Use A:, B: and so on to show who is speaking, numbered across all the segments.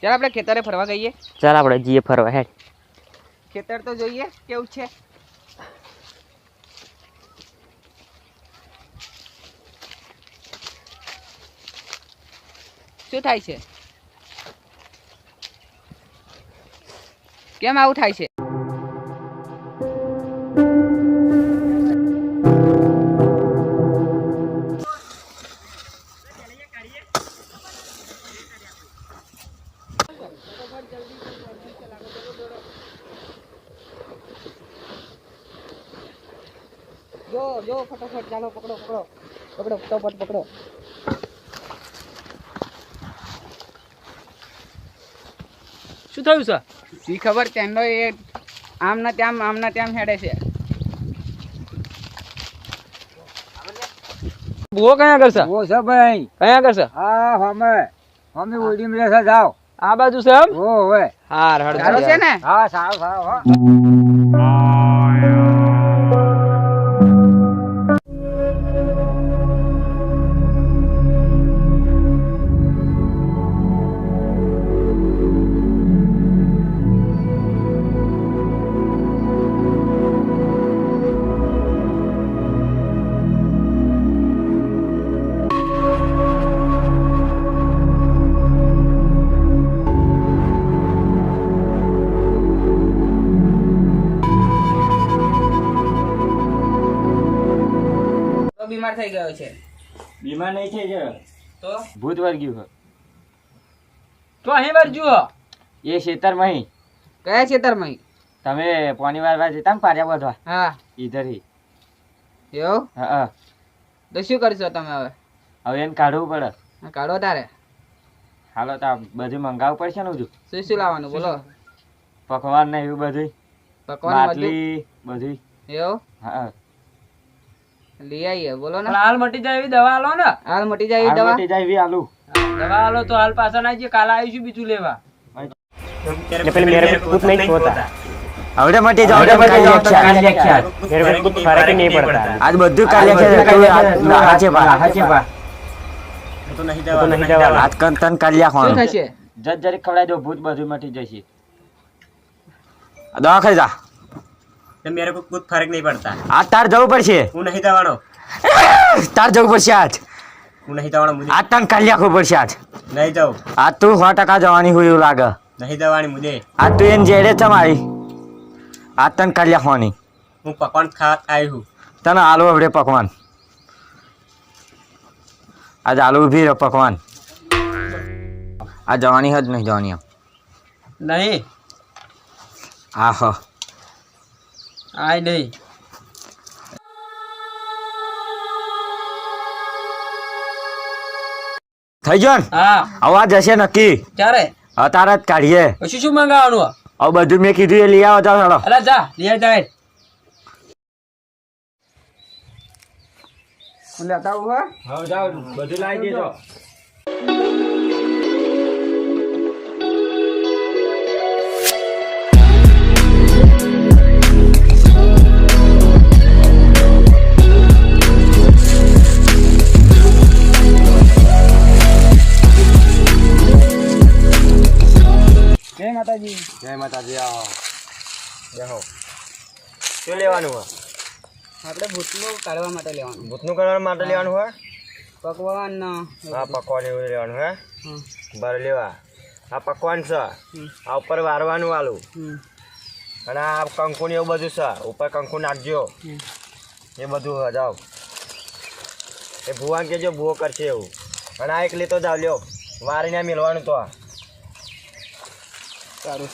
A: ચાલ આપણે ખેતરે ફરવા ગઈએ.
B: ચાલ આપણે જઈએ ફરવા હેડ.
A: ખેતર તો જોઈએ કેવું છે. શું થાય છે? કેમ આવું થાય છે? જો ફટાફટ ચાલો, પકડો ફટાફટ પકડો.
C: શું થયું છે?
A: શી ખબર, તેનો એ આમના ત્યાં હેડે છે.
C: બુઓ કયા કરશે?
D: ઓ છે ભાઈ,
C: કયા કરશે?
D: હા અમે ઓડી મળે છે, જાઓ
C: આ બાજુ છે એમ?
D: ઓ હવે
C: હાર
A: સારો છે ને?
D: હા સારું હા.
A: બીમાર થઈ ગયો છે.
D: બીમાર નહીં છે જે
A: તો
D: ભૂત વર્ગ્યું છે.
C: તો અહીં વાર જુઓ.
D: એ ખેતરમાં
A: કયા ખેતરમાં?
D: તમે પાણી વાળવા જતા ને પાર્યા બધવા
A: હા
D: ઈધર
A: એવું?
D: હા.
A: તો શું કરશો તમે હવે?
D: હવે એને કાઢવું પડે.
A: કાઢો તારે.
D: હાલો તો બધું મંગાવવું પડશે ને હજુ.
A: શું લાવવાનું બોલો?
D: પકવાન ને એવું બધું,
A: પકવાન
D: બાટલી બધું.
A: એવું?
D: હા
A: લઈ આવીએ બોલો ને.
C: પણ હાલ મટી જાય એવી દવા આલો ને.
A: હાલ મટી જાય એવી દવા.
D: મટી જાય એવી આલુ.
C: દવા આલો તો હાલ પાછા ના જઈએ, કાલે આવીશું બીજું લેવા.
B: मेरे को कुछ नहीं होता.
D: હવે મટી જાવ,
B: मेरे को कुछ फर्क ही नहीं पड़ता.
D: આજ બધું કાલ્યા હાચે બા
B: तो नहीं दवा.
D: આજ કંતન કાલ્યા
A: શું
D: ખાવાનું.
A: થશે?
D: જજ જરી ખવડાવી દો, ભૂત બધું મટી જશે. દવા ખાઈ જા.
B: तो मेरे को कुछ फर्क नहीं पड़ता.
D: આજ તાર જવું પડશે.
B: હું નહીં દવાનો.
D: તાર જવું પડશે આજ.
B: હું નહીં દવાનો. मुझे
D: આજ તને કાલ્યા ખવું પડશે આજ.
B: नहीं जाऊँ.
D: આજ તું 100% જવાની હોય એવું લાગે.
B: नहीं दवानी मुझे.
D: આજ તું એને જેડે તમારી આજ તને કાલ્યા ખાવાની.
B: હું પકવાન ખાત આવી હું.
D: તને આલુ હવે પકવાન. આજ આલુ ઉભી રહો પકવાન. આ જવાની જ નહીં જવાની એમ.
C: નહીં
D: હા હો
C: આય નહીં.
D: થઈ ગયો ને?
C: હા
D: અવાજ હશે નક્કી.
C: ક્યારે?
D: અત્યારે જ કાઢીએ.
C: પછી શું મંગાવવાનું?
D: હવે બધું મેં કીધું એ લઈ આવો જાઓ ચાલો.
C: અલા જા લઈ જાય.
A: લેતા આવું હે?
D: હવે જાઓ બધું લાવી દેજો.
A: જય માતાજી.
D: જય માતાજી. આવો બેહો. શું લેવાનું હોય?
A: આપણે ભૂતનું કાઢવા માટે લેવાનું.
D: ભૂતનું કરવા માટે લેવાનું હોય?
A: પકવાન
D: હા પકવાન એવું લેવાનું હે. બર લેવા. આ પકવાન છે. આ ઉપર વારવાનું આલું. અને આ કંકુ ને એવું બધું છે. ઉપર કંકુ નાખજો. એ બધું જાઓ. એ ભુવાન કેજો, ભૂવો કરશે એવું. અને આ એક લીધો જાવ લ્યો. વારીને મેળવાનું તો.
A: સારું.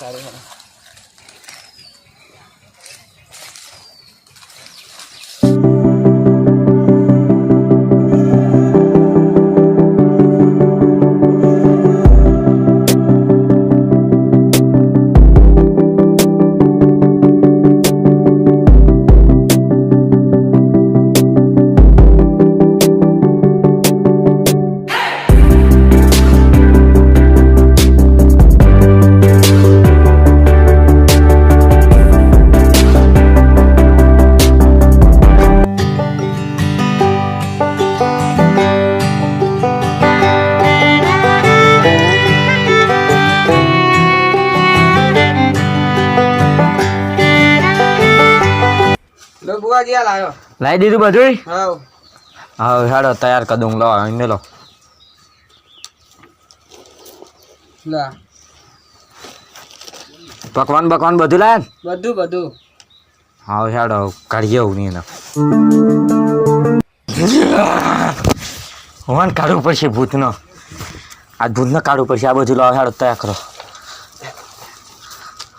C: લો બુવાજી આ લાયો
B: લાવી દીધું બધું
C: હાવ
B: હા હેડો તૈયાર કરી દઉં લો એને લો
C: લા
B: પકવાન બકવાન બધું લાયા ને
C: બધું બધું
B: હા હેડો કાઢીએ એવું નહીં એના હોવાને કાઢવું પડશે ભૂતનો આ ભૂતને કાઢવું પડશે આ બધું લાવો હેડો તૈયાર કરો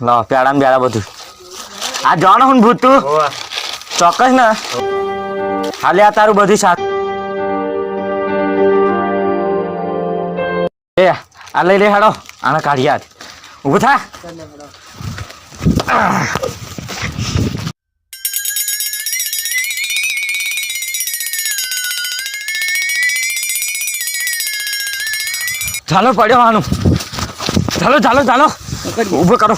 B: લાવો પેડા ને બેડા બધું આ જવાનું હું ભૂત તું
D: હોવા
B: ચોક્કસ ને હાલે આ તારું બધું સાથ એ આ લઈ લે હેડો આને કાઢી યાર ઊભું થા ચાલો પડ્યો આનું ચાલો ચાલો ચાલો ઊભો કરો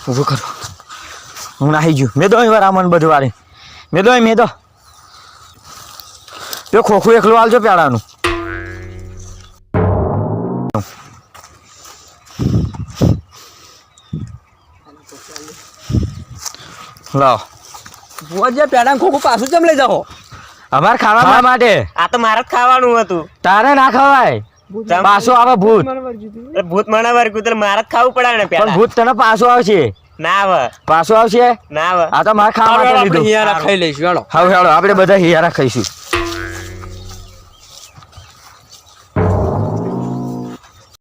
B: ઊભો કરો હું નાહી ગયું મેં દો વાર આમાં બધું વારે મેં દો તો ખોખું એકલું આલજો પેડાનું લાવ
C: બુવાજી પેડા ખોખું પાછું ચમ લઈ જાઓ
B: અમારે ખાવા માટે
A: આ તો મારે જ ખાવાનું હતું
B: તારે ના ખવાય પાછો આવે ભૂત
A: ભૂત મણાવાર કુતર મારે જ ખાવું પડે ને
B: પણ ભૂત તને પાછો આવશે
A: ના આવે
B: પાછો આવશે
A: ના આવે
B: આ તો મારે ખાવા માટે લીધું
C: હિયારા ખાઈ લઈશું હેડો
B: હવે હેડો આપણે બધા હિયારા ખાઈશું